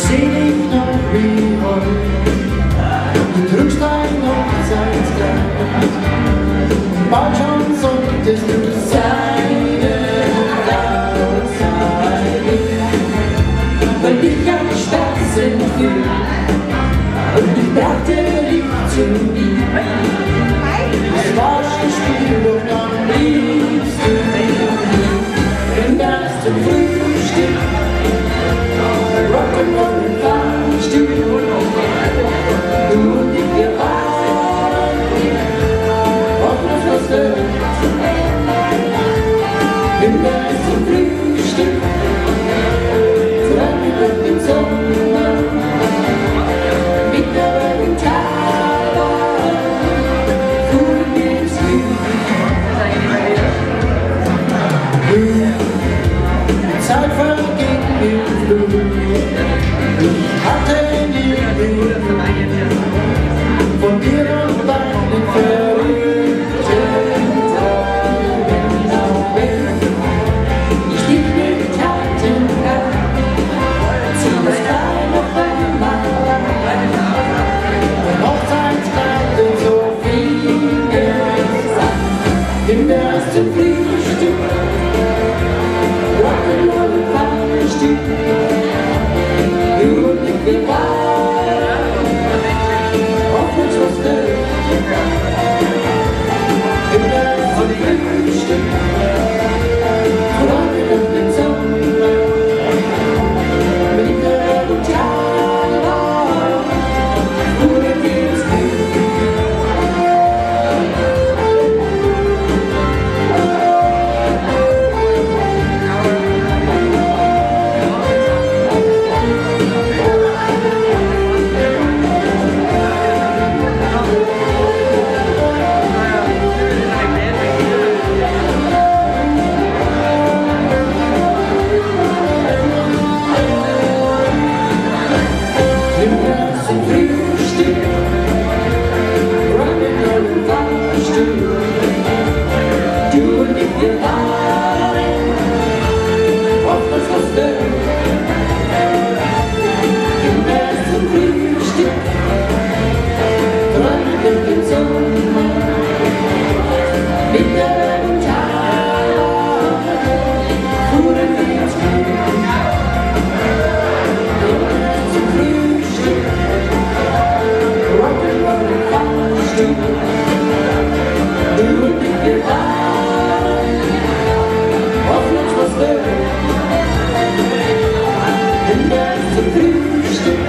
seh dich noch wie heute, du drückst dein Hochzeitskleid. Bald schon solltest du seine Braut sein, weil dich am Stärksten fühlt und ich brachte dich zu mir. Es war schon Spiel, doch am liebsten wenn das zum Frühstück Rock'n'Roll im Fahrstuhl, du und ich, wir waren hoffnungslos verliebt. Wenn das zum Frühstück träumen wir den Sommer mit der Gitarre, fuhren wir ins Glück. Die Zeit verging im Flug, ich hatte nie von dir und deinen verrückten Tagen, auch wenn ich dich mit Taten gab, zieh es gleich noch einmal ein Hochzeitskleid und so viel gesagt, nimm das zum Frühstück, Rock'n'Roll im Fahrstuhl, du und ich, wir waren hoffnungslos verliebt. Nimm das zum Frühstück, träumen um den Sommer mit der Gitarre, fuhren wir ins Glück. Hoffnungslos verliebt, nimm das zum Frühstück.